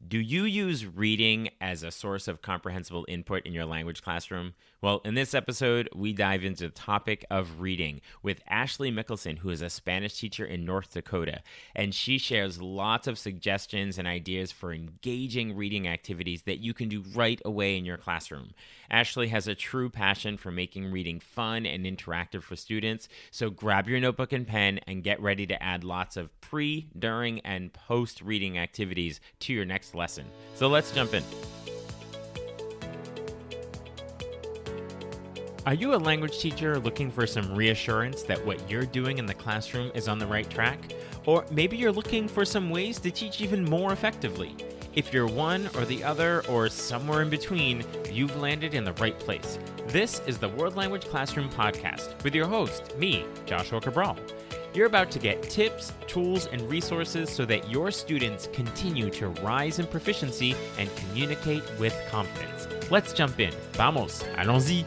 Do you use reading as a source of comprehensible input in your language classroom? Well, in this episode, we dive into the topic of reading with Ashley Mikkelsen, who is a Spanish teacher in North Dakota. And she shares lots of suggestions and ideas for engaging reading activities that you can do right away in your classroom. Ashley has a true passion for making reading fun and interactive for students. So grab your notebook and pen and get ready to add lots of pre, during, and post reading activities to your next lesson. So let's jump in. Are you a language teacher looking for some reassurance that what you're doing in the classroom is on the right track? Or maybe you're looking for some ways to teach even more effectively. If you're one or the other or somewhere in between, you've landed in the right place. This is the World Language Classroom Podcast with your host, me, Joshua Cabral. You're about to get tips, tools, and resources so that your students continue to rise in proficiency and communicate with confidence. Let's jump in. Vamos, allons-y.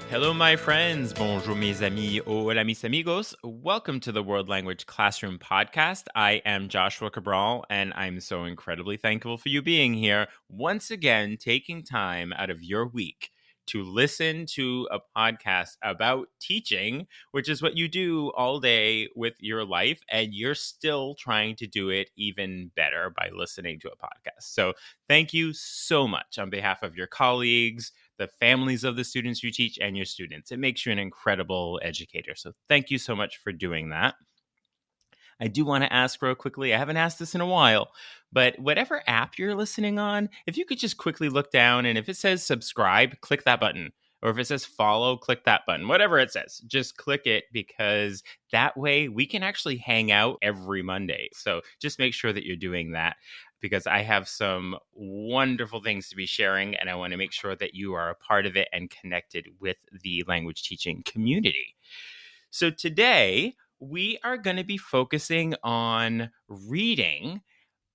Hello, my friends. Bonjour, mes amis. Hola, mis amigos. Welcome to the World Language Classroom Podcast. I am Joshua Cabral, and I'm so incredibly thankful for you being here once again, taking time out of your week to listen to a podcast about teaching, which is what you do all day with your life, and you're still trying to do it even better by listening to a podcast. So thank you so much on behalf of your colleagues, the families of the students you teach, and your students. It makes you an incredible educator. So thank you so much for doing that. I do want to ask real quickly, I haven't asked this in a while, but whatever app you're listening on, if you could just quickly look down and if it says subscribe, click that button. Or if it says follow, click that button. Whatever it says, just click it because that way we can actually hang out every Monday. So just make sure that you're doing that because I have some wonderful things to be sharing and I want to make sure that you are a part of it and connected with the language teaching community. So today, we are going to be focusing on reading,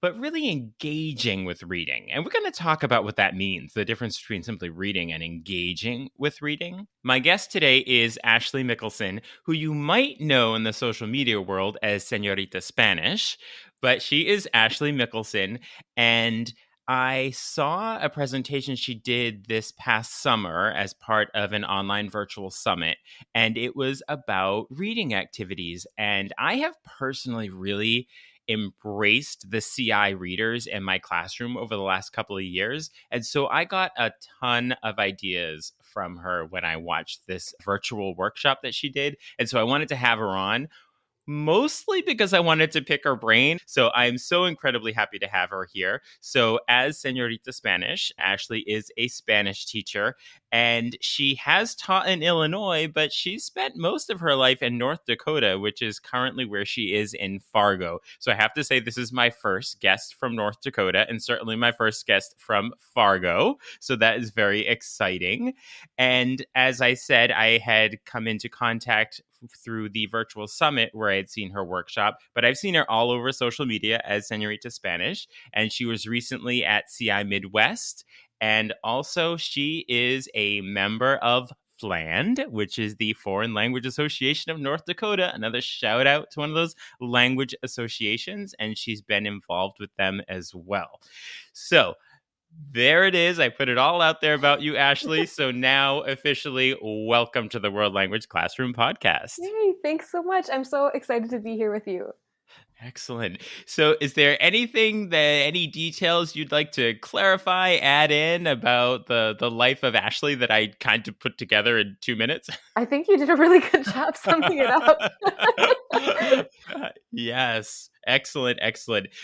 but really engaging with reading. And we're going to talk about what that means, the difference between simply reading and engaging with reading. My guest today is Ashley Mikkelsen, who you might know in the social media world as Señorita Spanish, but she is Ashley Mikkelsen, and I saw a presentation she did this past summer as part of an online virtual summit, and it was about reading activities. And I have personally really embraced the CI readers in my classroom over the last couple of years. And so I got a ton of ideas from her when I watched this virtual workshop that she did. And so I wanted to have her on, mostly because I wanted to pick her brain. So I'm so incredibly happy to have her here. So as Señorita Spanish, Ashley is a Spanish teacher and she has taught in Illinois, but she spent most of her life in North Dakota, which is currently where she is in Fargo. So I have to say this is my first guest from North Dakota and certainly my first guest from Fargo. So that is very exciting. And as I said, I had come into contact through the virtual summit where I had seen her workshop, but I've seen her all over social media as Señorita Spanish, and she was recently at CI Midwest, and also she is a member of FLAND, which is the Foreign Language Association of North Dakota. Another shout out to one of those language associations, and she's been involved with them as well. So there it is. I put it all out there about you, Ashley. So now officially welcome to the World Language Classroom Podcast. Yay, thanks so much. I'm so excited to be here with you. Excellent. So is there any details you'd like to clarify, add in about the life of Ashley that I kind of put together in 2 minutes? I think you did a really good job summing it up. Yes. Excellent.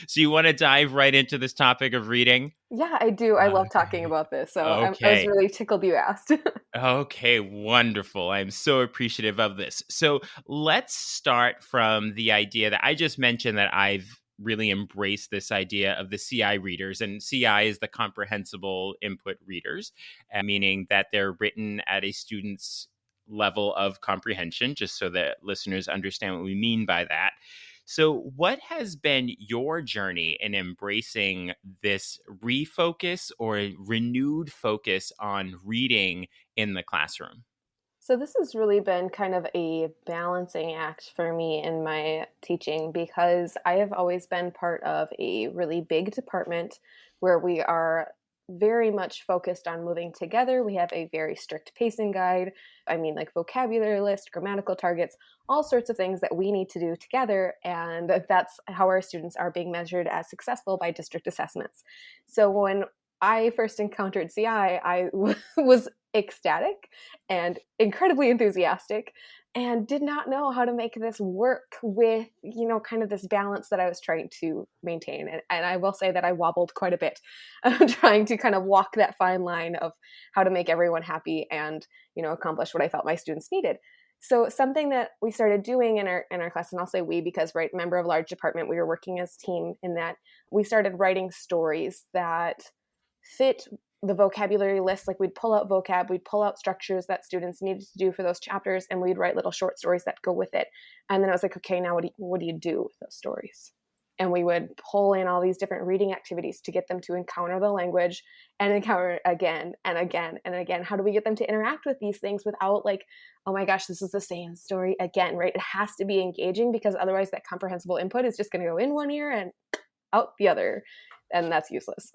So you want to dive right into this topic of reading? Yeah, I do. I love talking about this. So I was really tickled you asked. Okay, wonderful. I'm so appreciative of this. So let's start from the idea that I just mentioned that I've really embraced this idea of the CI readers. And CI is the comprehensible input readers, meaning that they're written at a student's level of comprehension, just so that listeners understand what we mean by that. So what has been your journey in embracing this refocus or renewed focus on reading in the classroom? So this has really been kind of a balancing act for me in my teaching because I have always been part of a really big department where we are very much focused on moving together. We have a very strict pacing guide. I mean, like vocabulary list, grammatical targets, all sorts of things that we need to do together. And that's how our students are being measured as successful by district assessments. So when I first encountered CI, I was ecstatic and incredibly enthusiastic and did not know how to make this work with, kind of this balance that I was trying to maintain. And I will say that I wobbled quite a bit trying to kind of walk that fine line of how to make everyone happy and, accomplish what I felt my students needed. So something that we started doing in our class, and I'll say we because, right, member of large department, we were working as a team in that we started writing stories that fit the vocabulary list. Like we'd pull out vocab, we'd pull out structures that students needed to do for those chapters, and we'd write little short stories that go with it. And then I was like, okay, now what do you do with those stories? And we would pull in all these different reading activities to get them to encounter the language and encounter it again and again and again. How do we get them to interact with these things without like, oh my gosh, this is the same story again, right? It has to be engaging because otherwise that comprehensible input is just going to go in one ear and out the other. And that's useless.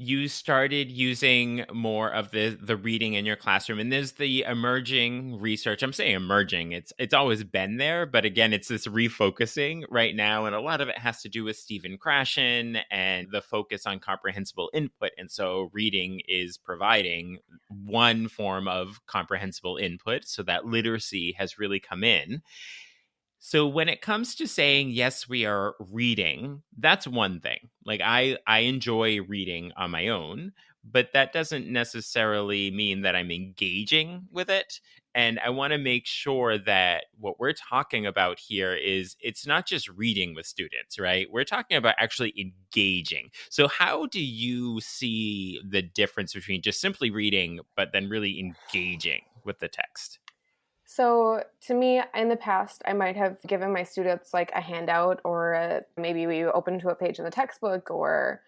You started using more of the reading in your classroom, and there's the emerging research. I'm saying emerging, it's always been there, but again, it's this refocusing right now, and a lot of it has to do with Stephen Krashen and the focus on comprehensible input. And so reading is providing one form of comprehensible input, so that literacy has really come in. So when it comes to saying, yes, we are reading, that's one thing. Like I enjoy reading on my own, but that doesn't necessarily mean that I'm engaging with it. And I want to make sure that what we're talking about here is it's not just reading with students, right? We're talking about actually engaging. So how do you see the difference between just simply reading, but then really engaging with the text? So to me, in the past, I might have given my students like a handout or maybe we opened to a page in the textbook or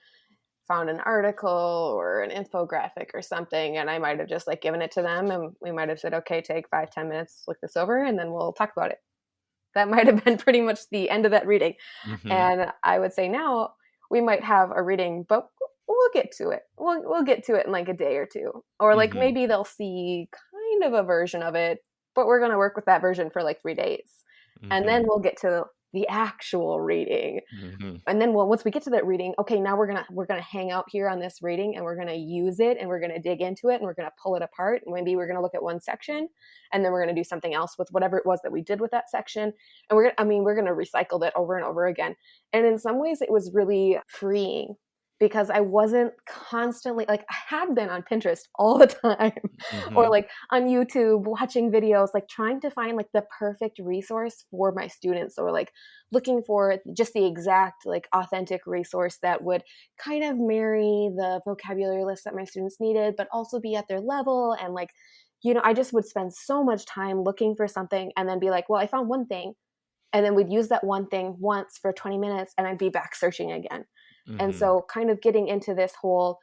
found an article or an infographic or something. And I might have just like given it to them and we might have said, okay, take 5-10 minutes, look this over, and then we'll talk about it. That might have been pretty much the end of that reading. Mm-hmm. And I would say now we might have a reading, but we'll get to it. We'll get to it in like a day or two. Or like maybe they'll see kind of a version of it, but we're going to work with that version for like 3 days. And then we'll get to the actual reading. And then once we get to that reading, okay, now we're going to hang out here on this reading and we're going to use it and we're going to dig into it and we're going to pull it apart. And maybe we're going to look at one section and then we're going to do something else with whatever it was that we did with that section. And we're going to recycle that over and over again. And in some ways it was really freeing, because I wasn't constantly, like I had been on Pinterest all the time or like on YouTube watching videos, like trying to find like the perfect resource for my students, or like looking for just the exact like authentic resource that would kind of marry the vocabulary list that my students needed, but also be at their level. And like, I just would spend so much time looking for something and then be like, well, I found one thing. And then we'd use that one thing once for 20 minutes and I'd be back searching again. And so kind of getting into this whole,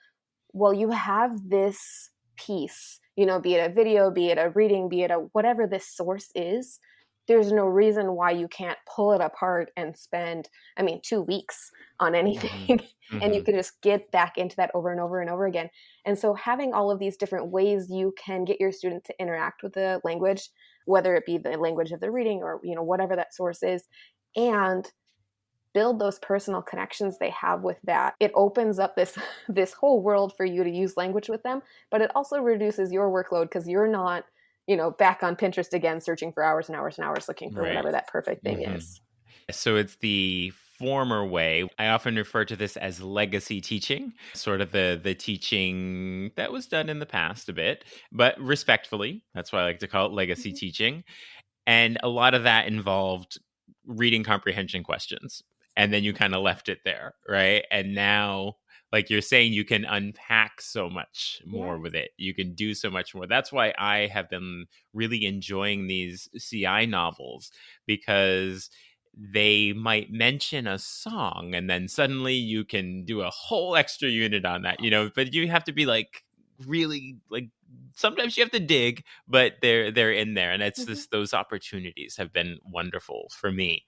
well, you have this piece, be it a video, be it a reading, be it a whatever this source is, there's no reason why you can't pull it apart and spend, 2 weeks on anything. And you can just get back into that over and over and over again. And so having all of these different ways you can get your student to interact with the language, whether it be the language of the reading or, whatever that source is, and build those personal connections they have with that. It opens up this whole world for you to use language with them, but it also reduces your workload because you're not, back on Pinterest again, searching for hours and hours and hours looking for whatever that perfect thing is. So it's the former way. I often refer to this as legacy teaching, sort of the teaching that was done in the past a bit, but respectfully, that's why I like to call it legacy teaching. And a lot of that involved reading comprehension questions. And then you kind of left it there, right? And now, like you're saying, you can unpack so much more with it. You can do so much more. That's why I have been really enjoying these CI novels, because they might mention a song and then suddenly you can do a whole extra unit on that, but you have to be like really like sometimes you have to dig, but they're in there, and it's Mhm. just those opportunities have been wonderful for me.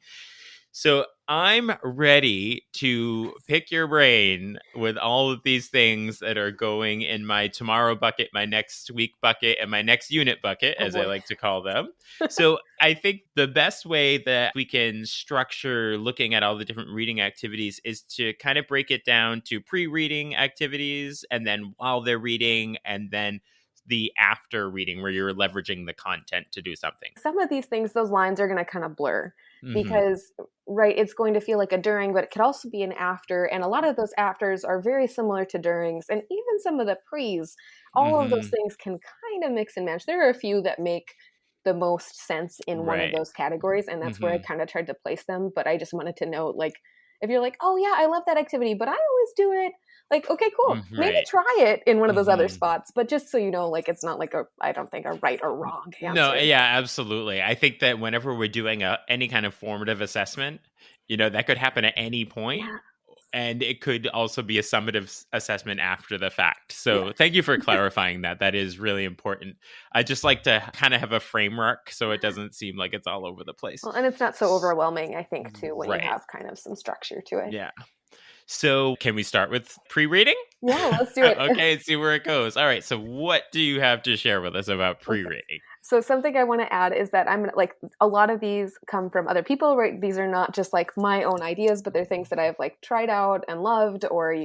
So I'm ready to pick your brain with all of these things that are going in my tomorrow bucket, my next week bucket, and my next unit bucket, Oh as I boy. like to call them. So I think the best way that we can structure looking at all the different reading activities is to kind of break it down to pre-reading activities, and then while they're reading, and then the after reading where you're leveraging the content to do something. Some of these things, those lines are going to kind of blur Hmm. because, right, it's going to feel like a during, but it could also be an after. And a lot of those afters are very similar to durings. And even some of the pre's, all of those Hmm. things can kind of mix and match. There are a few that make the most sense in one of Right. those categories. And that's where I Hmm. kind of tried to place them. But I just wanted to note, like, if you're like, oh, yeah, I love that activity, but I always do it. Like, okay, cool. Maybe Right. try it in one of those other Hmm. spots. But just so you know, like, it's not like I don't think a right or wrong No, answer. yeah, absolutely. I think that whenever we're doing any kind of formative assessment, that could happen at any point, Yeah. and it could also be a summative assessment after the fact. Yeah. So thank you for clarifying that. That is really important. I just like to kind of have a framework so it doesn't seem like it's all over the place. Well, and it's not so S- overwhelming, I think, too, when you Right. have kind of some structure to it. Yeah. So can we start with pre-reading? Yeah, let's do it. Okay, see where it goes. All right. So what do you have to share with us about Okay. pre-reading? So something I want to add is that I'm like a lot of these come from other people, right? These are not just like my own ideas, but they're things that I've like tried out and loved or,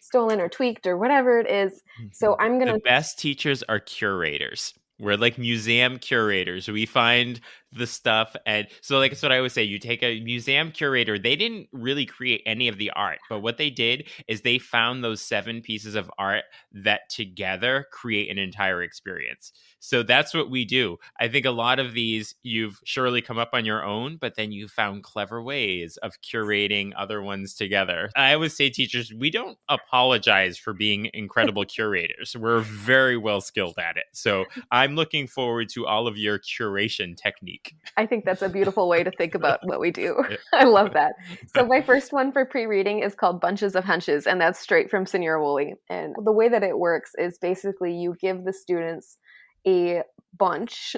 stolen or tweaked or whatever it is. So Mhm. I'm going The to best teachers are curators. We're like museum curators. We find the stuff. And so, like, that's what I always say. You take a museum curator, they didn't really create any of the art, but what they did is they found those 7 pieces of art that together create an entire experience. So that's what we do. I think a lot of these you've surely come up on your own, but then you found clever ways of curating other ones together. I always say, teachers, we don't apologize for being incredible curators. We're very well skilled at it. So I'm looking forward to all of your curation technique. I think that's a beautiful way to think about what we do. I love that. So my first one for pre-reading is called Bunches of Hunches, and that's straight from Senor Woolley. And the way that it works is basically you give the students a bunch,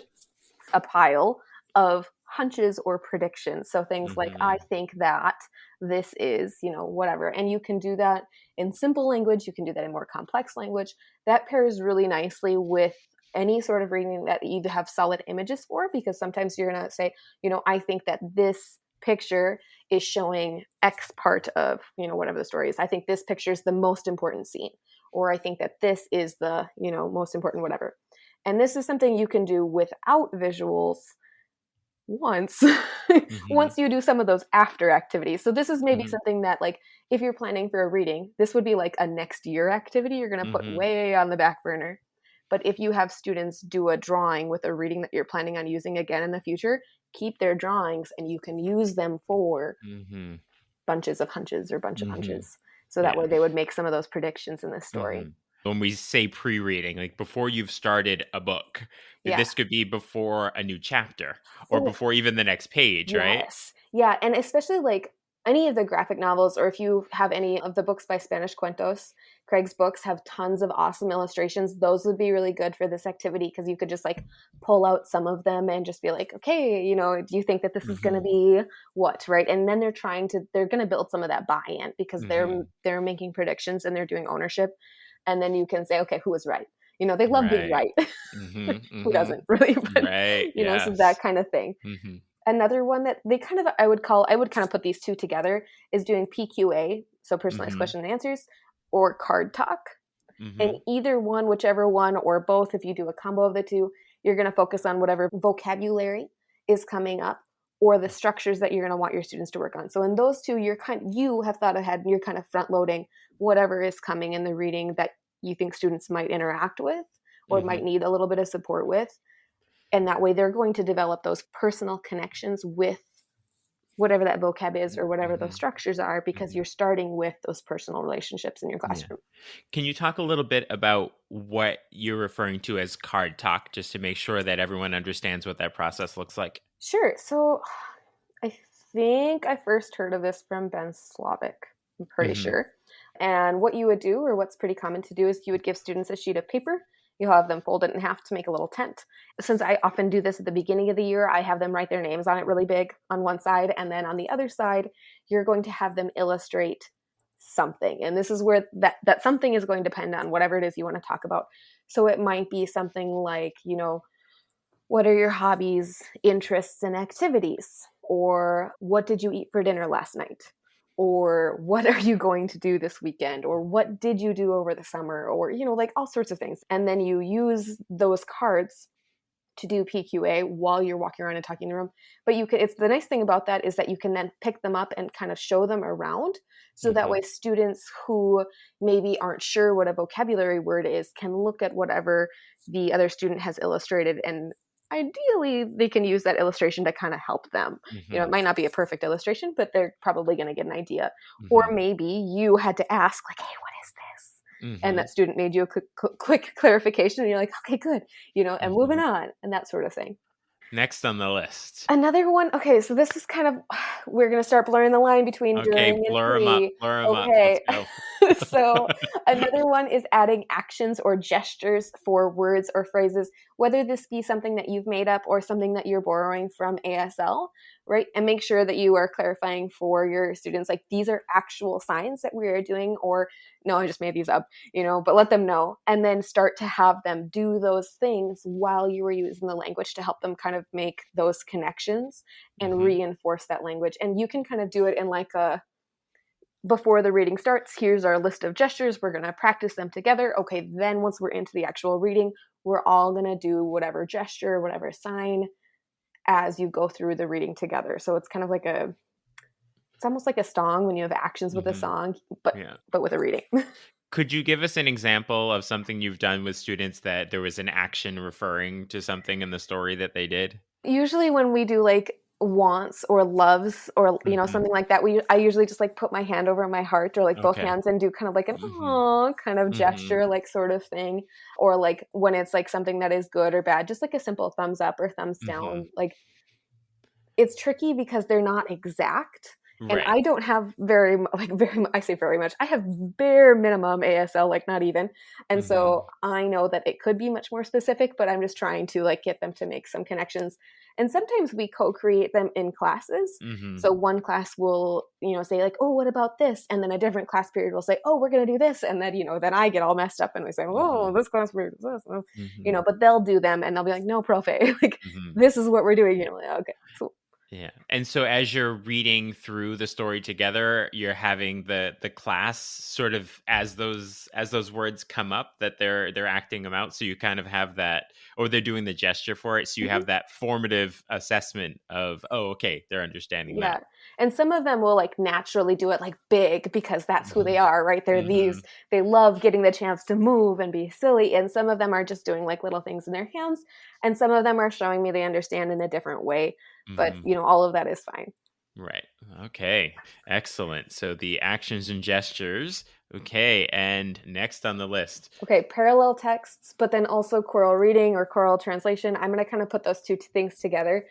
a pile of hunches or predictions. So things like, I Hmm. think that this is, whatever. And you can do that in simple language, you can do that in more complex language. That pairs really nicely with any sort of reading that you have solid images for, because sometimes you're going to say, I think that this picture is showing X part of, whatever the story is. I think this picture is the most important scene, or I think that this is the, most important whatever. And this is something you can do without visuals once Hmm. once you do some of those after activities. So this is maybe Hmm. something that, like, if you're planning for a reading, this would be like a next year activity you're going to put Hmm. way on the back burner. But if you have students do a drawing with a reading that you're planning on using again in the future, keep their drawings and you can use them for Hmm. bunches of hunches or bunch of Hmm. hunches. So that Yeah. way they would make some of those predictions in this story. Hmm. When we say pre-reading, like before you've started a book, Yeah. this could be before a new chapter or Oh, before even the next page, right? yes. Yeah, and especially like any of the graphic novels, or if you have any of the books by Spanish Cuentos, Craig's books have tons of awesome illustrations. Those would be really good for this activity because you could just like pull out some of them and just be like, okay, do you think that this is going to Hmm. be what, right? And then they're going to build some of that buy-in because they're Hmm. they're making predictions and they're doing ownership, and then you can say, okay, who was right? They love being Right. right. Hmm. Who Hmm. doesn't really? But Right. so that Yes. kind of thing. Hmm. Another one that they kind of I would kind of put these two together is doing PQA, so personalized Hmm. question and answers, or card talk. And Hmm. either one, whichever one, or both, if you do a combo of the two, you're going to focus on whatever vocabulary is coming up or the structures that you're going to want your students to work on. So in those two, you have thought ahead and you're kind of front loading whatever is coming in the reading that you think students might interact with or Hmm. might need a little bit of support with. And that way they're going to develop those personal connections with whatever that vocab is or whatever those Hmm. structures are, because Hmm. you're starting with those personal relationships in your Yeah. classroom. Can you talk a little bit about what you're referring to as card talk, just to make sure that everyone understands what that process looks like? Sure. So I think I first heard of this from Ben Slavic. I'm pretty Hmm. sure. And what you would do, or what's pretty common to do, is you would give students a sheet of paper You'll have them fold it in half to make a little tent. Since I often do this at the beginning of the year, I have them write their names on it really big on one side, and then on the other side, you're going to have them illustrate something. And this is where that something is going to depend on whatever it is you want to talk about. So it might be something like, what are your hobbies, interests, and activities? Or what did you eat for dinner last night? Or what are you going to do this weekend? Or what did you do over the summer? Or, like all sorts of things. And then you use those cards to do PQA while you're walking around and talking in the room. But it's the nice thing about that is that you can then pick them up and kind of show them around. So that way students who maybe aren't sure what a vocabulary word is can look at whatever the other student has illustrated, and ideally they can use that illustration to kind of help them. It might not be a perfect illustration, but they're probably going to get an idea. Or maybe you had to ask like, hey, what is this? And that student made you a quick clarification, and you're like, okay, good, and moving on, and that sort of thing. Next on the list. Another one. Okay, so this is kind of, we're going to start blurring the line between during and pre. Blur 'em up. Okay. Let's go. So another one is adding actions or gestures for words or phrases, whether this be something that you've made up or something that you're borrowing from ASL, right? And make sure that you are clarifying for your students, like, these are actual signs that we are doing, or no, I just made these up, but let them know. And then start to have them do those things while you were using the language to help them kind of make those connections and reinforce that language. And you can kind of do it in like before the reading starts, here's our list of gestures. We're going to practice them together. Okay, then once we're into the actual reading, we're all going to do whatever gesture, whatever sign as you go through the reading together. So it's kind of like it's almost like a song when you have actions with a song, but with a reading. Could you give us an example of something you've done with students that there was an action referring to something in the story that they did? Usually when we do like wants or loves or something like that, I usually just like put my hand over my heart or like both hands and do kind of like an "aww" kind of gesture, like sort of thing. Or like when it's like something that is good or bad, just like a simple thumbs up or thumbs down. Like, it's tricky because they're not exact. And I don't have I say very much, I have bare minimum ASL, like not even. And so I know that it could be much more specific, but I'm just trying to like get them to make some connections. And sometimes we co-create them in classes. So one class will, say like, oh, what about this? And then a different class period will say, oh, we're going to do this. And then, then I get all messed up and we say, oh, this class period is this. But they'll do them and they'll be like, no, profe, like this is what we're doing. Like, okay. So yeah. And so as you're reading through the story together, you're having the class sort of as those words come up that they're acting them out. So you kind of have that, or they're doing the gesture for it. So you have that formative assessment of, oh, okay, they're understanding that. And some of them will like naturally do it like big because that's who they are, right? They're they love getting the chance to move and be silly. And some of them are just doing like little things in their hands. And some of them are showing me they understand in a different way. But, all of that is fine. Right. Okay. Excellent. So the actions and gestures. Okay. And next on the list. Okay. Parallel texts, but then also choral reading or choral translation. I'm going to kind of put those two things together.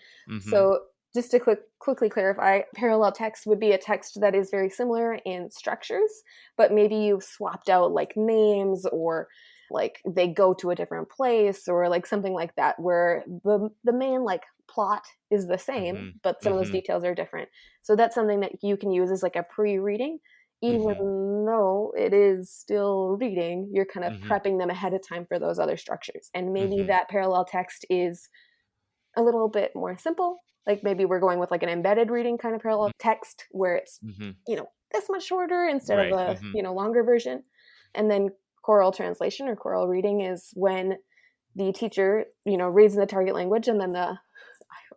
So just to quickly clarify, parallel text would be a text that is very similar in structures, but maybe you've swapped out like names or like they go to a different place or like something like that, where the main like plot is the same, but some of those details are different. So that's something that you can use as like a pre-reading, even though it is still reading, you're kind of prepping them ahead of time for those other structures. And maybe that parallel text is a little bit more simple. Like maybe we're going with like an embedded reading kind of parallel text where it's, this much shorter instead of a, longer version. And then choral translation or choral reading is when the teacher, reads in the target language and then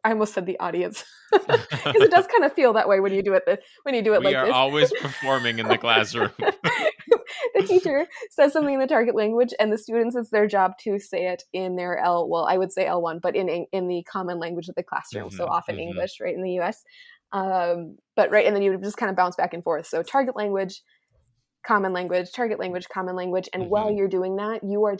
I almost said the audience because it does kind of feel that way when you do it. We like this. We are always performing in the classroom. The teacher says something in the target language, and the students, it's their job to say it in their I would say L1, but in the common language of the classroom. So often English, right, in the U.S. But right, and then you just kind of bounce back and forth. So target language, common language, target language, common language. And while you're doing that, you are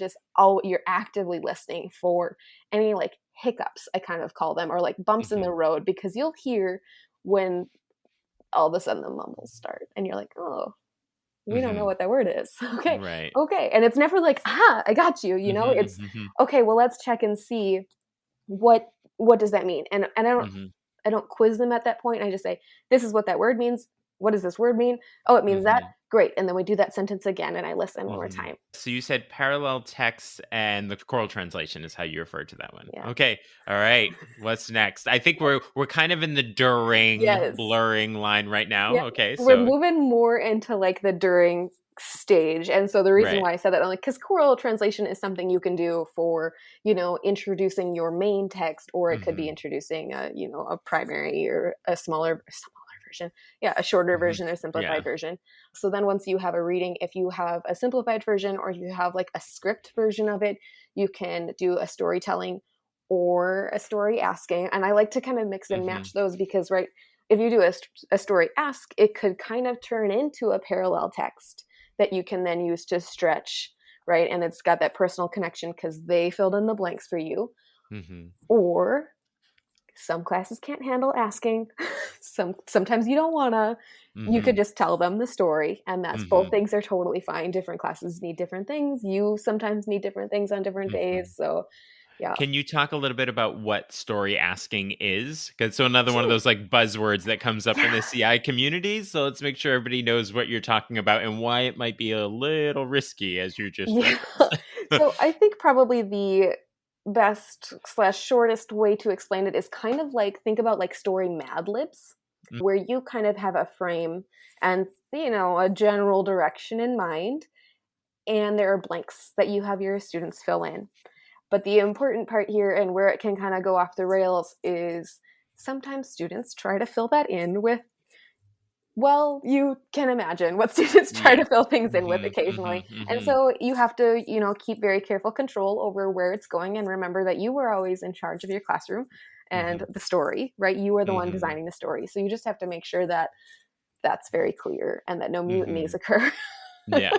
you're actively listening for any like hiccups, I kind of call them, or like bumps in the road, because you'll hear when all of a sudden the mumbles start and you're like, oh, We don't know Mhm. what that word is. Okay. Right. Okay. And it's never like, I got you, Mhm, it's mhm, okay, well, let's check and see what what does that mean? And mhm, I don't quiz them at that point. I just say, this is what that word means. What does this word mean? Oh, it means that. mhm, Great. And then we do that sentence again and I listen one more mhm. time. So you said parallel text and the choral translation is how you refer to that one. Yeah. Okay. All right. What's next? I think we're kind of in the during Yes. blurring line right Yeah. now. Okay. We're So moving more into like the during stage. And so the reason right. why I said that, like, because choral translation is something you can do for, introducing your main text, or it could be Mhm, introducing a primary or a smaller version. Yeah, a shorter mhm. version or simplified Yeah. version. So then once you have a reading, if you have a simplified version or you have like a script version of it, you can do a storytelling or a story asking. And I like to kind of mix and Mhm, match those because, right, if you do a story ask, it could kind of turn into a parallel text that you can then use to stretch, right? And it's got that personal connection because they filled in the blanks for you. mhm, Or some classes can't handle asking. Sometimes you don't wanna. You could mhm, just tell them the story, and that's both mhm, things are totally fine. Different classes need different things. You sometimes need different things on different days. mhm. So yeah. Can you talk a little bit about what story asking is? 'Cause so another one of Sure. those, like, buzzwords that comes up in Yeah. the CI community, so let's make sure everybody knows what you're talking about and why it might be a little risky as you just Yeah. referenced. So I think probably the best slash shortest way to explain it is kind of like think about like story Mad Libs, Mm, where you kind of have a frame and a general direction in mind, and there are blanks that you have your students fill in. But the important part here and where it can kind of go off the rails is sometimes students try to fill that in with, well, you can imagine what students try to yes. fill things in with Mhm, occasionally. mhm, And mhm, so you have to, keep very careful control over where it's going and remember that you were always in charge of your classroom and mhm, the story, right? You were the one mhm. designing the story. So you just have to make sure that that's very clear and that no mutinies Mhm. occur. Yeah,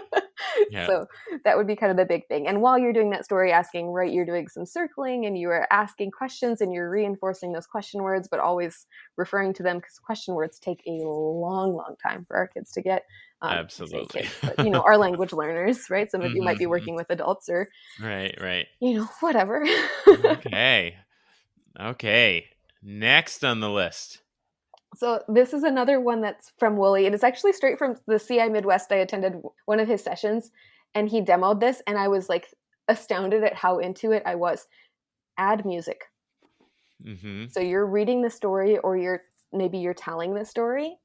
yeah. So that would be kind of the big thing. And while you're doing that story asking, right, you're doing some circling and you are asking questions and you're reinforcing those question words, but always referring to them because question words take a long, long time for our kids to get. I say Absolutely. kids, but our language learners, right? Some of you might Mhm, be mhm. working with adults or, Right, right. whatever. Okay. Okay. Next on the list. So this is another one that's from Wooly. It is actually straight from the CI Midwest. I attended one of his sessions and he demoed this and I was like astounded at how into it I was. Add music. Mhm. So you're reading the story or you're telling the story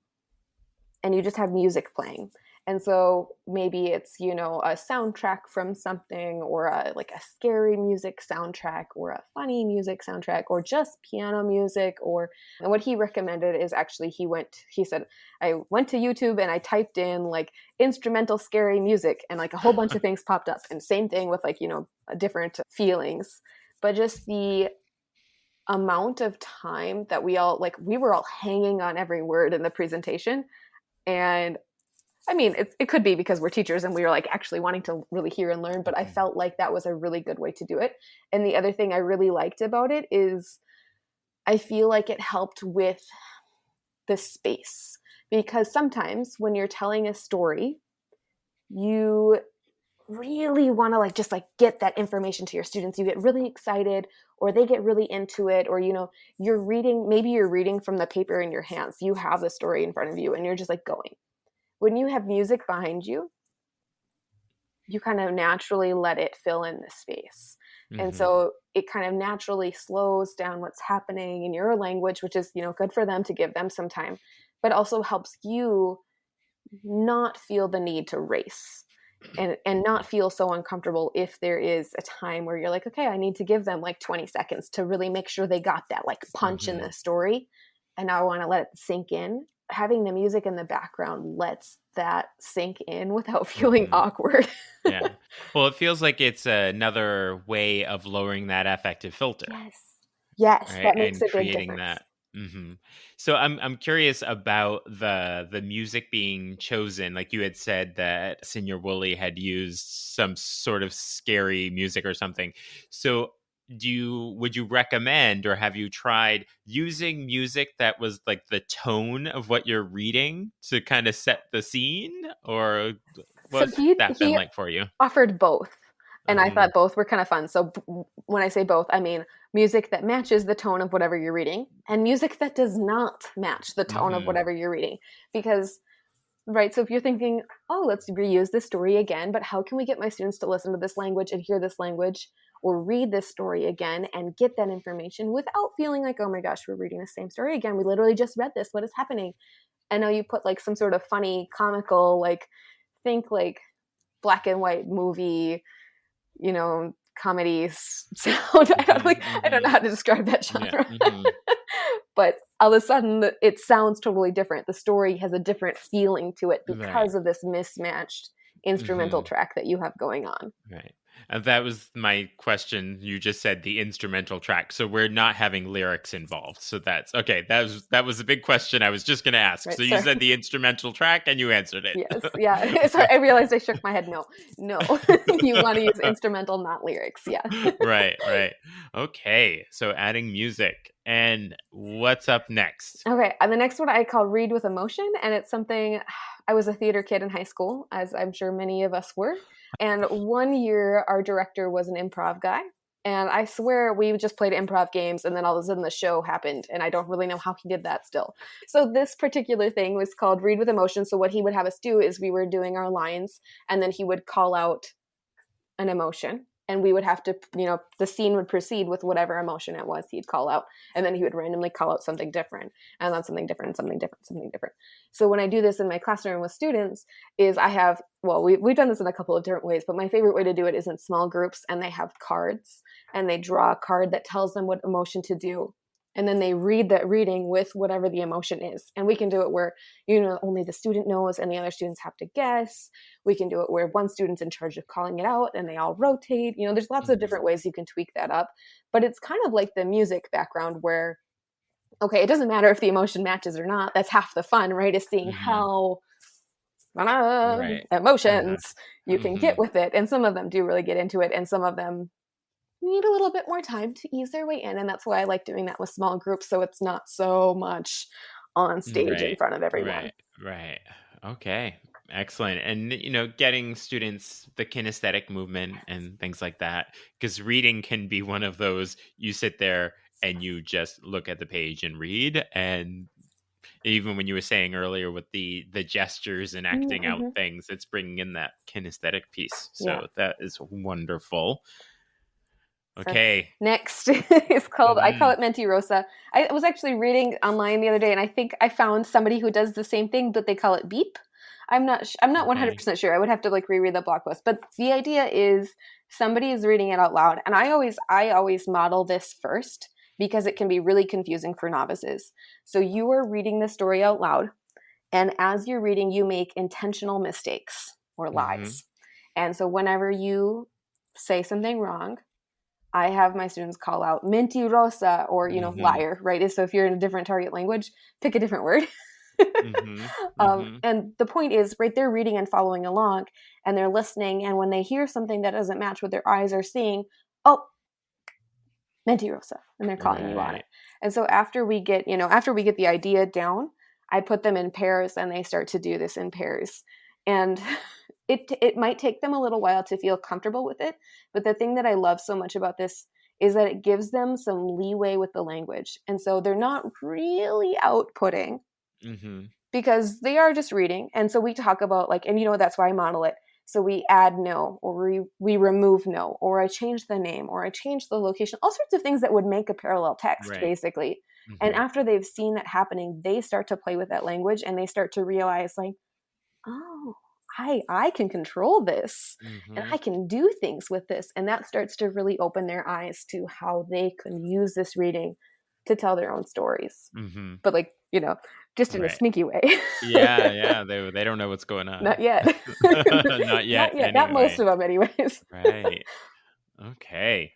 and you just have music playing. And so maybe it's, a soundtrack from something or like a scary music soundtrack or a funny music soundtrack or just piano music and what he recommended is actually he said, I went to YouTube and I typed in like instrumental scary music and like a whole bunch of things popped up and same thing with like, different feelings. But just the amount of time that we were all hanging on every word in the presentation. And I mean, it could be because we're teachers and we were like actually wanting to really hear and learn, but I Mhm. felt like that was a really good way to do it. And the other thing I really liked about it is I feel like it helped with the space because sometimes when you're telling a story, you really want to like just like get that information to your students. You get really excited or they get really into it or you're reading from the paper in your hands. You have the story in front of you and you're just like going. When you have music behind you, you kind of naturally let it fill in the space. And Mhm. so it kind of naturally slows down what's happening in your language, which is, good for them to give them some time, but also helps you not feel the need to race and not Mhm. feel so uncomfortable if there is a time where you're like, okay, I need to give them like 20 seconds to really make sure they got that like punch in Mhm. the story and now I want to let it sink in. Having the music in the background lets that sink in without feeling Mhm. awkward. Yeah. Well, it feels like it's another way of lowering that affective filter, Yes. Yes, right? that makes And a big creating difference. that. So I'm curious about the music being chosen. Like you had said that Senior Woolley had used some sort of scary music or something. So would you recommend, or have you tried using music that was like the tone of what you're reading to kind of set the scene, or So what's that been he like for you? offered both. And I Mm, thought both were kind of fun. So when I say both, I mean music that matches the tone of whatever you're reading and music that does not match the tone of mhm, whatever you're reading. Because, right, so if you're thinking, oh, let's reuse this story again, but how can we get my students to listen to this language and hear this language or read this story again and get that information without feeling like, oh my gosh, we're reading the same story again. We literally just read this. What is happening? And now you put like some sort of funny, comical, like, think like black and white movie, comedy sound. mhm, I don't know mhm. how to describe that Yeah. genre. Mhm. But all of a sudden it sounds totally different. The story has a different feeling to it Right. because of this mismatched instrumental Mhm. track that you have going on. Right. That was my question. You just said the instrumental track, so we're not having lyrics involved. So that's okay. That was a big question I was just going to ask. So Right. you Sorry. said the instrumental track, and you answered it. Yes. Yeah. Sorry, I realized I shook my head. No. You want to use instrumental, not lyrics. Yeah. Right. Right. Okay. So adding music, and what's up next? Okay, and the next one I call Read with Emotion, and it's something I was a theater kid in high school, as I'm sure many of us were. And one year, our director was an improv guy. And I swear we just played improv games, and then all of a sudden the show happened. And I don't really know how he did that still. So, this particular thing was called Read with Emotion. So, what he would have us do is we were doing our lines, and then he would call out an emotion, and we would have to, the scene would proceed with whatever emotion it was he'd call out, and then he would randomly call out something different, and then something different, something different, something different. So when I do this in my classroom with students, is I have, well, we've done this in a couple of different ways, but my favorite way to do it is in small groups, and they have cards, and they draw a card that tells them what emotion to do, and then they read that reading with whatever the emotion is. And we can do it where, only the student knows and the other students have to guess. We can do it where one student's in charge of calling it out and they all rotate. There's lots of different ways you can tweak that up. But it's kind of like the music background where, okay, it doesn't matter if the emotion matches or not. That's half the fun, right? Is seeing Mhm. how Right. Uh-huh. emotions you can get Mhm. with it. And some of them do really get into it, and some of them need a little bit more time to ease their way in. And that's why I like doing that with small groups, so it's not so much on stage in Right. front of everyone. Right. Right. Okay. Excellent. And getting students the kinesthetic movement and things like that, because reading can be one of those, you sit there and you just look at the page and read, and even when you were saying earlier with the gestures and acting out Mm-hmm. things, it's bringing in that kinesthetic piece. Yeah. So that is wonderful. So Okay. next is called, I call Mhm. it Mentirosa. I was actually reading online the other day, and I think I found somebody who does the same thing, but they call it Beep. I'm not Okay. 100% sure. I would have to like reread the blog post, but the idea is somebody is reading it out loud, and I always model this first because it can be really confusing for novices. So you are reading the story out loud, and as you're reading, you make intentional mistakes or Mhm. lies. And so whenever you say something wrong, I have my students call out mentirosa, or, Mhm. liar, right? So if you're in a different target language, pick a different word. Mhm. Mhm. And the point is, right, they're reading and following along, and they're listening. And when they hear something that doesn't match what their eyes are seeing, oh, mentirosa, and they're calling you on it. Right. And so after we get the idea down, I put them in pairs, and they start to do this in pairs. And it might take them a little while to feel comfortable with it, but the thing that I love so much about this is that it gives them some leeway with the language. And so they're not really outputting Mhm. because they are just reading. And so we talk about, like, and that's why I model it. So we add no, or we remove no, or I change the name, or I change the location, all sorts of things that would make a parallel text, Right. basically. And Mhm. after they've seen that happening, they start to play with that language, and they start to realize, like, oh, I can control this, and I Mhm. can do things with this. And that starts to really open their eyes to how they can use this reading to tell their own stories. Mhm. But, like, just in a Right. sneaky way. Yeah, yeah, they don't know what's going on. Not yet. Not yet, Not yet. Not most anyway. of them, anyways. Right. Okay.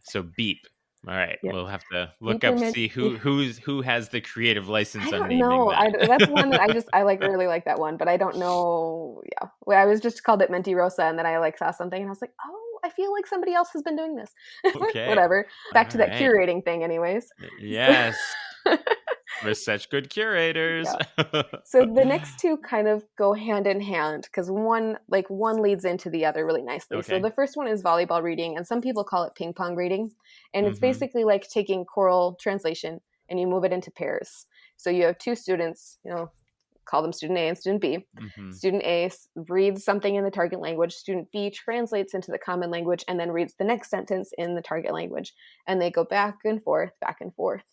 So Beep. All right, Yeah. we'll have to look Beeper up, mint. see who has the creative license I on don't naming know. that. That's one that I like, really like that one, but I don't know. Yeah. Well, I was just called it Mentirosa, and then I like saw something and I was like, oh, I feel like somebody else has been doing this. Okay. Whatever. Back All to that right. curating thing anyways. Yes. We're such good curators. Yeah. So the next two kind of go hand in hand because one leads into the other really nicely. So Okay. the first one is volleyball reading, and some people call it ping pong reading. And it's Mm-hmm. basically like taking choral translation and you move it into pairs. So you have two students, call them student A and student B. Mm-hmm. Student A reads something in the target language. Student B translates into the common language and then reads the next sentence in the target language. And they go back and forth, back and forth.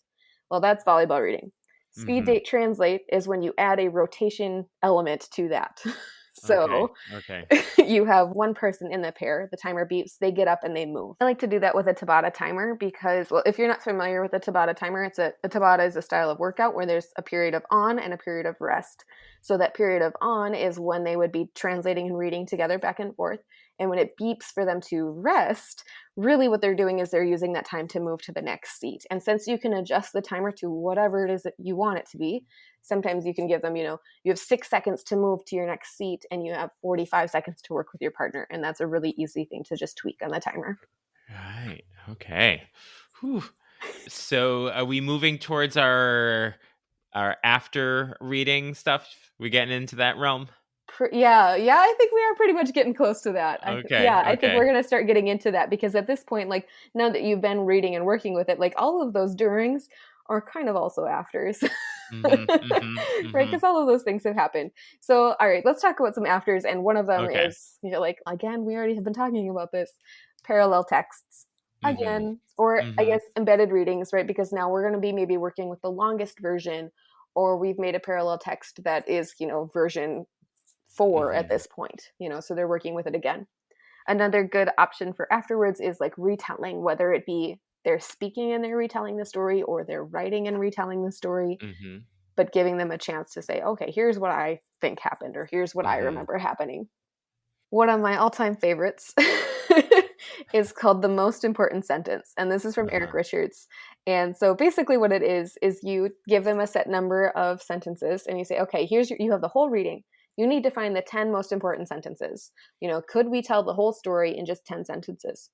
Well, that's volleyball reading. Speed Mm-hmm. date translate is when you add a rotation element to that. Okay. So Okay. you have one person in the pair, the timer beeps, they get up and they move. I like to do that with a Tabata timer because, well, if you're not familiar with a Tabata timer, a Tabata is a style of workout where there's a period of on and a period of rest. So that period of on is when they would be translating and reading together back and forth. And when it beeps for them to rest, really what they're doing is they're using that time to move to the next seat. And since you can adjust the timer to whatever it is that you want it to be, sometimes you can give them, you have 6 seconds to move to your next seat and you have 45 seconds to work with your partner. And that's a really easy thing to just tweak on the timer. Right. Okay. Whew. So are we moving towards our after reading stuff? We getting into that realm? Yeah, I think we are pretty much getting close to that. Okay. I think we're Okay. going to start getting into that because at this point, like now that you've been reading and working with it, like all of those durings are kind of also afters. Mm-hmm. Mm-hmm. Right, Mm-hmm. because all of those things have happened. So all right, let's talk about some afters, and one of them Okay. is, like, again, we already have been talking about this, parallel texts Mm-hmm. again, or I Mm-hmm. guess embedded readings, right? Because now we're going to be maybe working with the longest version, or we've made a parallel text that is, version 4 at Mm-hmm. this point, so they're working with it again. Another good option for afterwards is like retelling, whether it be they're speaking and they're retelling the story or they're writing and retelling the story, Mm-hmm. but giving them a chance to say, okay, here's what I think happened, or here's what I Mm-hmm. remember happening. One of my all-time favorites is called The Most Important Sentence, and this is from Eric Uh-huh. Richards. And so basically what it is you give them a set number of sentences and you say, okay, you have the whole reading. You need to find the 10 most important sentences. Could we tell the whole story in just 10 sentences?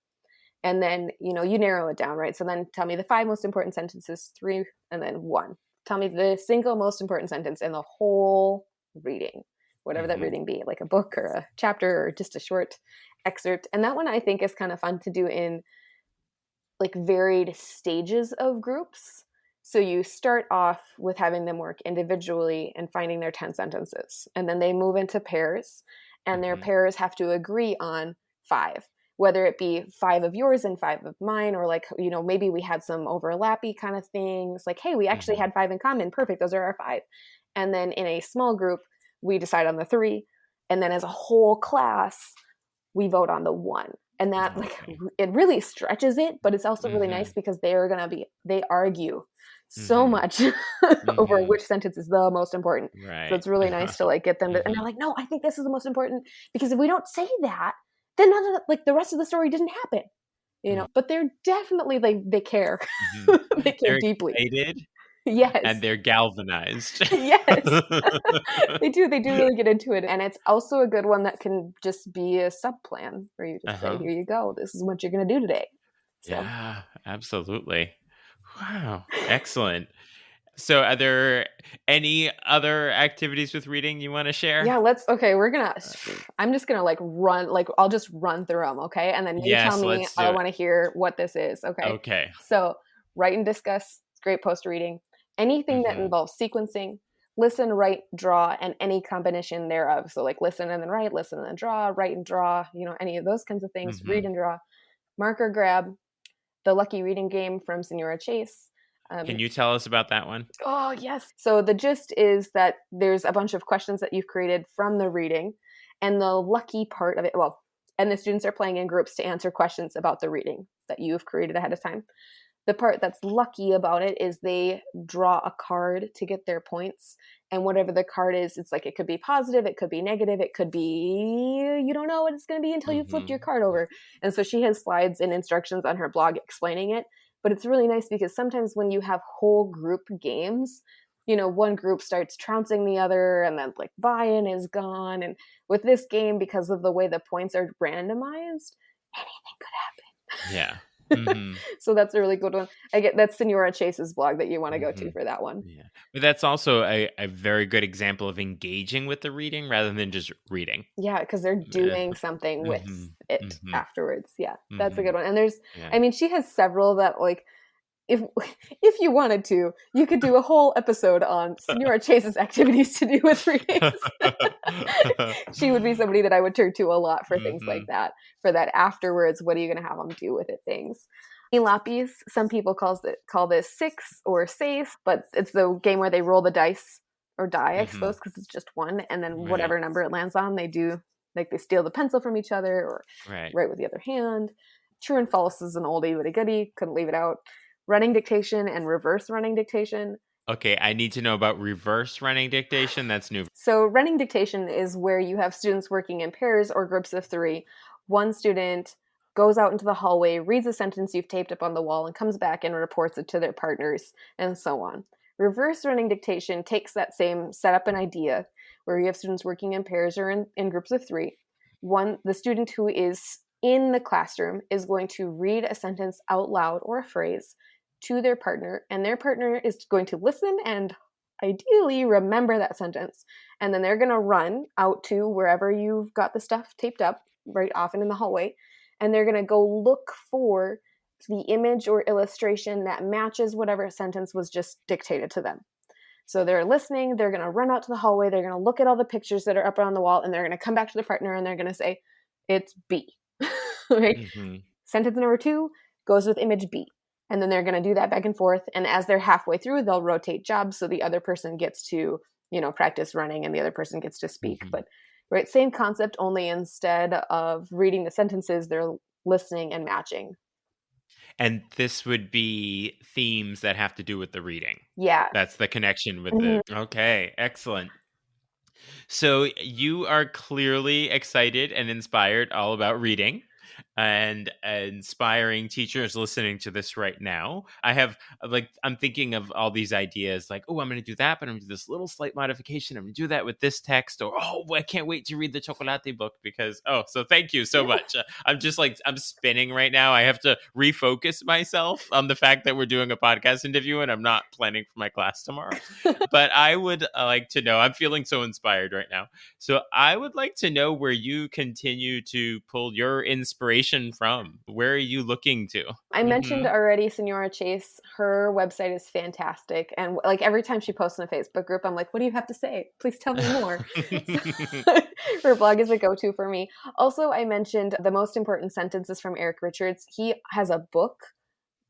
And then, you narrow it down, right? So then tell me the 5 most important sentences, 3, and then 1. Tell me the single most important sentence in the whole reading, whatever that Mm-hmm. reading be, like a book or a chapter or just a short excerpt. And that one I think is kind of fun to do in like varied stages of groups. So you start off with having them work individually and finding their 10 sentences. And then they move into pairs, and their Mm-hmm. pairs have to agree on 5, whether it be 5 of yours and 5 of mine, or like, maybe we had some overlappy kind of things. Like, hey, we actually Mm-hmm. had 5 in common. Perfect. Those are our 5. And then in a small group, we decide on the 3. And then as a whole class, we vote on the 1. And that Okay. it really stretches it, but it's also really Mm-hmm. nice because they argue so Mm-hmm. much over Mm-hmm. which sentence is the most important. So Right. it's really nice to like get them to, and Mm-hmm. they're like, no, I think this is the most important, because if we don't say that, then none of like the rest of the story didn't happen. But they're definitely like they care. Mm-hmm. They care They're deeply. excited and Yes. they're galvanized. Yes. They do really get into it, and it's also a good one that can just be a sub plan where you just say, Uh-huh. here you go, this is what you're going to do today. So Yeah, absolutely. Wow. Excellent. So are there any other activities with reading you want to share? yeah, I'm just gonna like run, like I'll just run through them, okay, and then you tell Yes, me, let's I do it. want to hear what this is, okay? Okay. So write and discuss, it's great post reading. Anything that Mm-hmm. involves sequencing, listen, write, draw, and any combination thereof. So like listen and then write, listen and then draw, write and draw, any of those kinds of things, read Mm-hmm. and draw. Marker grab, the lucky reading game from Senora Chase. Can you tell us about that one? Oh, yes. So the gist is that there's a bunch of questions that you've created from the reading, and the lucky part of it, well, and the students are playing in groups to answer questions about the reading that you've created ahead of time. The part that's lucky about it is they draw a card to get their points. And whatever the card is, it's like it could be positive, it could be negative, it could be you don't know what it's going to be until you flipped Mm-hmm. your card over. And so she has slides and instructions on her blog explaining it. But it's really nice because sometimes when you have whole group games, one group starts trouncing the other and then like buy-in is gone. And with this game, because of the way the points are randomized, anything could happen. Yeah. Mm-hmm. So that's a really good one. I get that's Senora Chase's blog that you want to go Mm-hmm. to for that one. Yeah. But that's also a very good example of engaging with the reading rather than just reading. Yeah, because they're doing something with Mm-hmm. it Mm-hmm. afterwards. Yeah, that's a Mm-hmm. good one. And there's, Yeah. I mean, she has several that like if if you wanted to, you could do a whole episode on Senora Chase's activities to do with readings. She would be somebody that I would turn to a lot for things like Mm-hmm. that. For that afterwards, what are you going to have them do with it? Things. Lapis, some people call this six or seis, but it's the game where they roll the dice or die, I Mm-hmm. suppose, because it's just one, and then Right. whatever number it lands on, they do like they steal the pencil from each other or Right. write with the other hand. True and false is an oldie but a goodie. Couldn't leave it out. Running dictation and reverse running dictation. Okay, I need to know about reverse running dictation. That's new. So, running dictation is where you have students working in pairs or groups of three. One student goes out into the hallway, reads a sentence you've taped up on the wall, and comes back and reports it to their partners, and so on. Reverse running dictation takes that same setup and idea where you have students working in pairs or in groups of three. The student who is in the classroom is going to read a sentence out loud or a phrase to their partner, and their partner is going to listen and ideally remember that sentence. And then they're going to run out to wherever you've got the stuff taped up, right often in the hallway, and they're going to go look for the image or illustration that matches whatever sentence was just dictated to them. So they're listening, they're going to run out to the hallway, they're going to look at all the pictures that are up on the wall, and they're going to come back to the partner and they're going to say, it's B. Right? Mm-hmm. Sentence number 2 goes with image B. And then they're going to do that back and forth. And as they're halfway through, they'll rotate jobs so the other person gets to, practice running and the other person gets to speak. Mm-hmm. But right, same concept, only instead of reading the sentences, they're listening and matching. And this would be themes that have to do with the reading. Yeah. That's the connection with the. Okay, excellent. So you are clearly excited and inspired all about reading and inspiring teachers listening to this right now. I'm thinking of all these ideas like, oh, I'm going to do that, but I'm going to do this little slight modification. I'm going to do that with this text, or, oh, I can't wait to read the Chocolate book because, so thank you so much. I'm just like, I'm spinning right now. I have to refocus myself on the fact that we're doing a podcast interview and I'm not planning for my class tomorrow. But I would like to know, I'm feeling so inspired right now. So I would like to know where you continue to pull your inspiration from. Where are you looking to? I mentioned already Senora Chase. Her website is fantastic. And like every time she posts in a Facebook group, I'm like, what do you have to say? Please tell me more. Her blog is a go-to for me. Also, I mentioned The Most Important Sentences from Eric Richards. He has a book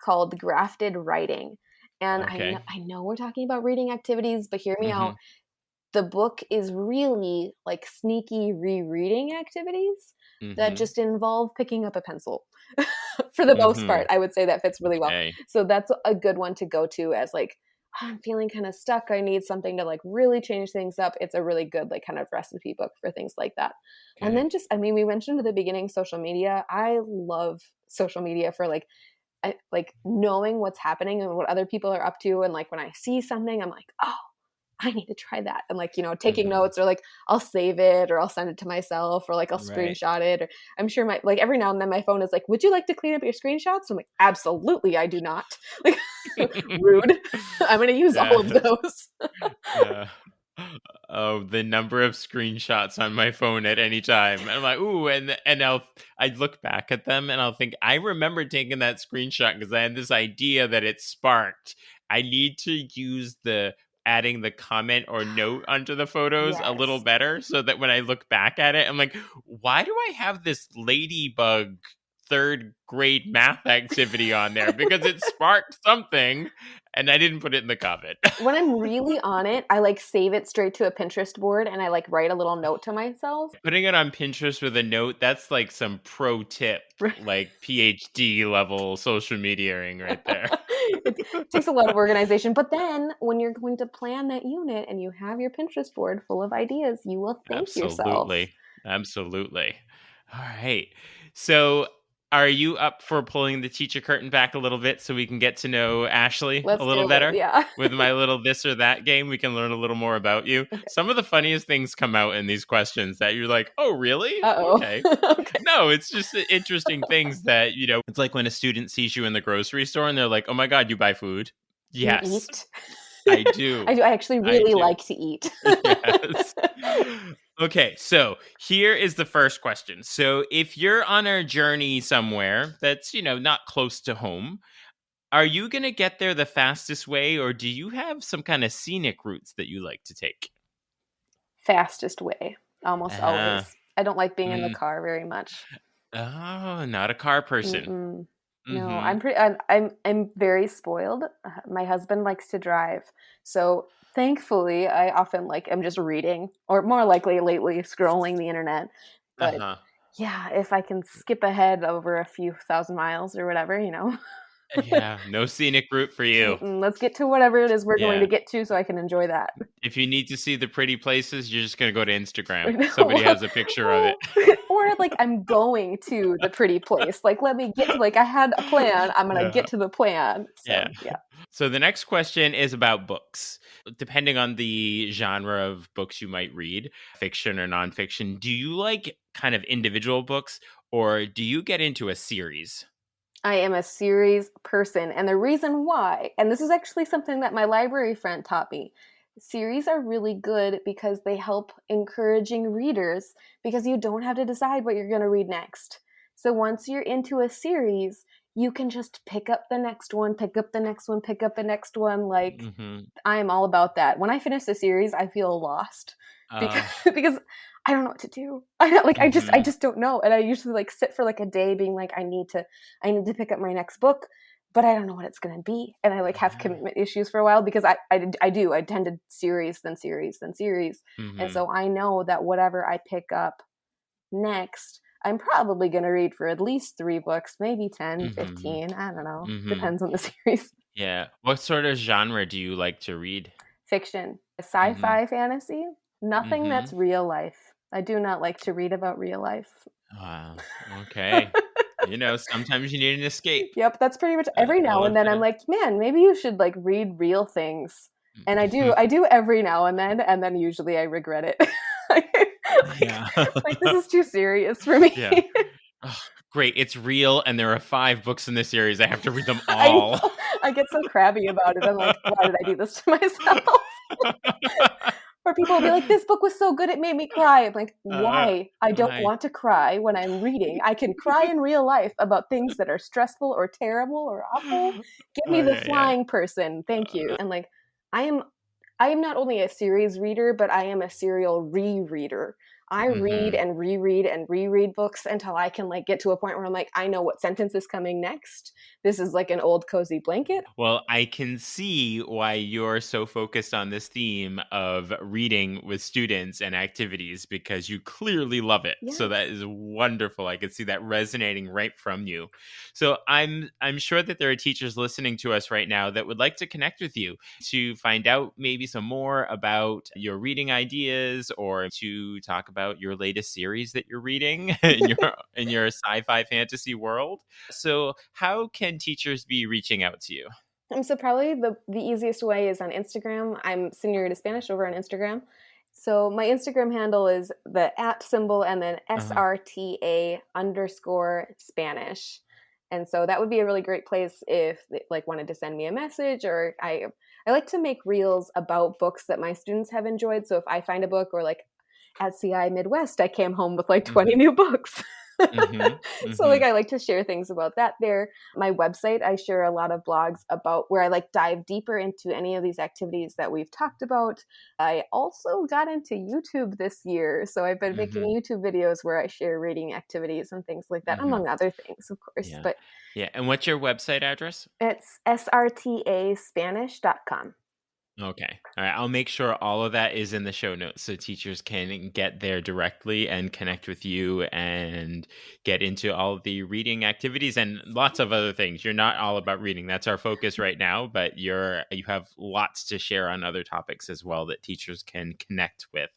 called Grafted Writing. And Okay. I know we're talking about reading activities, but hear me out. The book is really like sneaky rereading activities that just involve picking up a pencil. For the most part, I would say that fits really well. So that's a good one to go to as like, I'm feeling kind of stuck. I need something to like really change things up. It's a really good like kind of recipe book for things like that. Okay. And then we mentioned at the beginning social media. I love social media for like knowing what's happening and what other people are up to. And like when I see something, I'm like, oh, I need to try that. And like, taking notes, or like I'll save it or I'll send it to myself, or like I'll screenshot it, or I'm sure every now and then my phone is like, would you like to clean up your screenshots? I'm like, absolutely, I do not. Like, rude. I'm going to use all of those. Oh, the number of screenshots on my phone at any time. And I'm like, ooh, and I look back at them and I'll think, I remember taking that screenshot because I had this idea that it sparked. I need to use adding the comment or note onto the photos a little better so that when I look back at it, I'm like, why do I have this ladybug third grade math activity on there? Because it sparked something and I didn't put it in the comment. When I'm really on it, I like save it straight to a Pinterest board and I like write a little note to myself. Putting it on Pinterest with a note, that's like some pro tip, like PhD level social mediaing right there. It takes a lot of organization. But then when you're going to plan that unit and you have your Pinterest board full of ideas, you will thank yourself. Absolutely. All right. So Are you up for pulling the teacher curtain back a little bit so we can get to know Ashley Let's a little do it. better? Yeah. With my little this or that game, we can learn a little more about you. Okay. Some of the funniest things come out in these questions that you're like, oh, really? Uh-oh. Okay. Okay. No, it's just interesting things that, it's like when a student sees you in the grocery store and they're like, oh my God, you buy food? Do you Yes, eat? I do. I do. I actually I really do. like to eat. Yes. Okay, so here is the first question. So if you're on a journey somewhere that's, not close to home, are you going to get there the fastest way, or do you have some kind of scenic routes that you like to take? Fastest way, almost Uh, always. I don't like being in the mm, car very much. oh, not a car person. Mm-mm. No, Mm-hmm. I'm very spoiled. My husband likes to drive, so thankfully I often am just reading, or more likely lately scrolling the internet. But Uh-huh. yeah, if I can skip ahead over a few thousand miles or whatever, Yeah, no scenic route for you. let's get to whatever it is we're going Yeah. to get to, so I can enjoy that. If you need to see the pretty places, you're just going to go to Instagram. Somebody has a picture of it. Or I'm going to the pretty place. Let me get to I had a plan. I'm gonna get to the plan. So Yeah. yeah. So the next question is about books. Depending on the genre of books you might read, fiction or nonfiction, do you like kind of individual books or do you get into a series? I am a series person, and the reason why, and this is actually something that my library friend taught me. Series are really good because they help encouraging readers because you don't have to decide what you're going to read next. So once you're into a series, you can just pick up the next one, pick up the next one, pick up the next one. Mm-hmm. I am all about that. When I finish a series, I feel lost because, because I don't know what to do. I just don't know. And I usually sit for a day being I need to pick up my next book, but I don't know what it's going to be. And I have commitment issues for a while because I tended series, then series, then series. Mm-hmm. And so I know that whatever I pick up next, I'm probably going to read for at least 3 books, maybe 10, Mm-hmm. 15. I don't know. Mm-hmm. Depends on the series. Yeah. What sort of genre do you like to read? Fiction, sci-fi, fantasy, nothing Mm-hmm. that's real life. I do not like to read about real life. Wow. Okay. Sometimes you need an escape. Yep, that's pretty much every now and then I'm man, maybe you should read real things. And I do every now and then usually I regret it. Yeah. This is too serious for me. Yeah. Oh, great. It's real, and there are 5 books in this series. I have to read them all. I get so crabby about it. I'm why did I do this to myself? Or people will be like, this book was so good it made me cry. I'm like, why? I don't want to cry when I'm reading. I can cry in real life about things that are stressful or terrible or awful. Give me the flying person. Thank you. And I am not only a series reader, but I am a serial rereader. I read and reread and reread books until I can get to a point where I'm I know what sentence is coming next. This is an old cozy blanket. Well, I can see why you're so focused on this theme of reading with students and activities because you clearly love it. Yes. So that is wonderful. I can see that resonating right from you. So I'm sure that there are teachers listening to us right now that would like to connect with you to find out maybe some more about your reading ideas or to talk about your latest series that you're reading in your sci-fi fantasy world. So how can teachers be reaching out to you? So probably the easiest way is on Instagram. I'm Senorita Spanish over on Instagram. So my Instagram handle is the @ symbol and then SRTA _Spanish. And so that would be a really great place if they wanted to send me a message, or I like to make reels about books that my students have enjoyed. So if I find a book, or at CI Midwest, I came home with 20 new books. So I like to share things about that there. My website, I share a lot of blogs about where I dive deeper into any of these activities that we've talked about. I also got into YouTube this year. So I've been making YouTube videos where I share reading activities and things like that, among other things, of course. Yeah. But yeah. And what's your website address? It's srtaspanish.com. Okay. All right. I'll make sure all of that is in the show notes so teachers can get there directly and connect with you and get into all of the reading activities and lots of other things. You're not all about reading. That's our focus right now, but you have lots to share on other topics as well that teachers can connect with.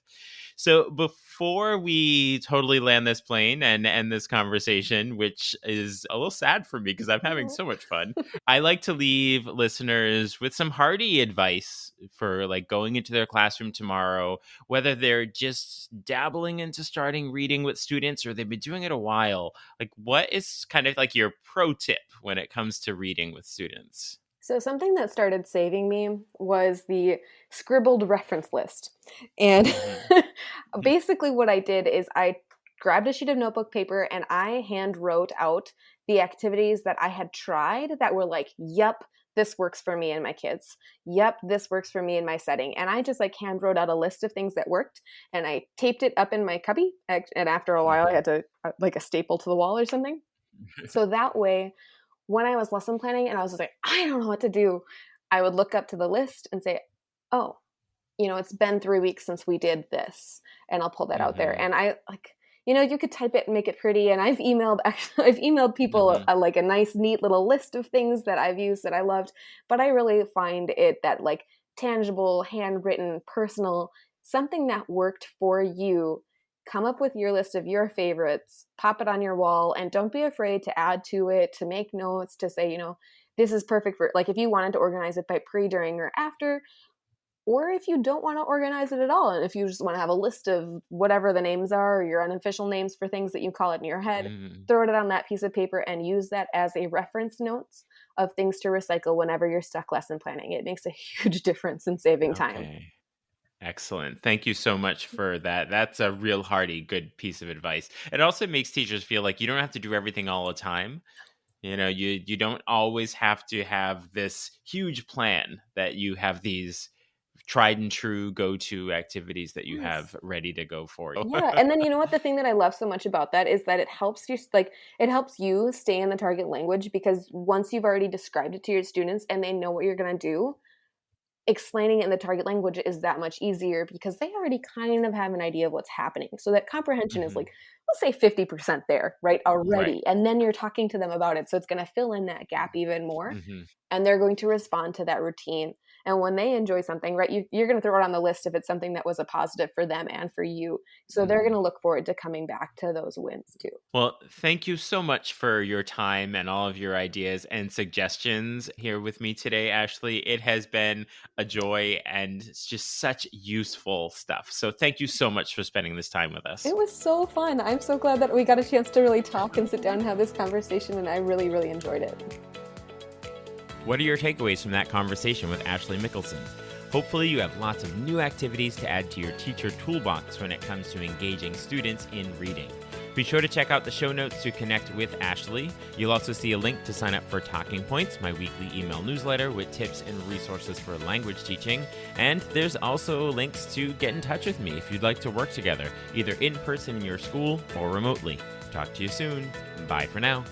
So before we totally land this plane and end this conversation, which is a little sad for me because I'm having so much fun, I like to leave listeners with some hearty advice for like going into their classroom tomorrow, whether they're just dabbling into starting reading with students or they've been doing it a while. Like, what is kind of like your pro tip when it comes to reading with students? So something that started saving me was the scribbled reference list. And Mm-hmm. basically what I did is I grabbed a sheet of notebook paper and I hand wrote out the activities that I had tried that were like, yep, this works for me and my kids. Yep, this works for me in my setting. And I just like hand wrote out a list of things that worked and I taped it up in my cubby. And after a while I had to like a staple to the wall or something. So that way, when I was lesson planning and I was just like, I don't know what to do, I would look up to the list and say, oh, it's been 3 weeks since we did this. And I'll pull that out there. And I like, you could type it and make it pretty. And I've emailed people like a nice, neat little list of things that I've used that I loved. But I really find it that like tangible, handwritten, personal, something that worked for you. Come up with your list of your favorites, pop it on your wall, and don't be afraid to add to it, to make notes, to say, this is perfect for, like if you wanted to organize it by pre, during, or after, or if you don't want to organize it at all, and if you just want to have a list of whatever the names are, or your unofficial names for things that you call it in your head, throw it on that piece of paper and use that as a reference notes of things to recycle whenever you're stuck lesson planning. It makes a huge difference in saving time. Excellent. Thank you so much for that. That's a real hearty, good piece of advice. It also makes teachers feel like you don't have to do everything all the time. You don't always have to have this huge plan, that you have these tried and true go-to activities that you have ready to go for you. Yeah. And then you know what, the thing that I love so much about that is that it helps you stay in the target language, because once you've already described it to your students and they know what you're going to do, explaining it in the target language is that much easier because they already kind of have an idea of what's happening. So that comprehension is like, let's say 50% there, right? Already. Right. And then you're talking to them about it. So it's going to fill in that gap even more. And they're going to respond to that routine. And when they enjoy something, right, you're going to throw it on the list if it's something that was a positive for them and for you. So they're going to look forward to coming back to those wins too. Well, thank you so much for your time and all of your ideas and suggestions here with me today, Ashley. It has been a joy and it's just such useful stuff. So thank you so much for spending this time with us. It was so fun. I'm so glad that we got a chance to really talk and sit down and have this conversation, and I really, really enjoyed it. What are your takeaways from that conversation with Ashley Mikkelsen? Hopefully you have lots of new activities to add to your teacher toolbox when it comes to engaging students in reading. Be sure to check out the show notes to connect with Ashley. You'll also see a link to sign up for Talking Points, my weekly email newsletter with tips and resources for language teaching. And there's also links to get in touch with me if you'd like to work together, either in person in your school or remotely. Talk to you soon. Bye for now.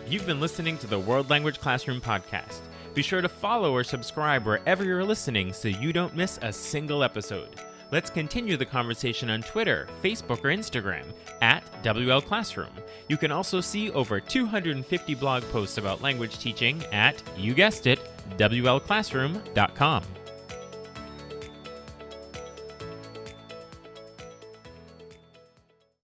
You've been listening to the World Language Classroom podcast. Be sure to follow or subscribe wherever you're listening so you don't miss a single episode. Let's continue the conversation on Twitter, Facebook, or Instagram at WL Classroom. You can also see over 250 blog posts about language teaching at, you guessed it, WLClassroom.com.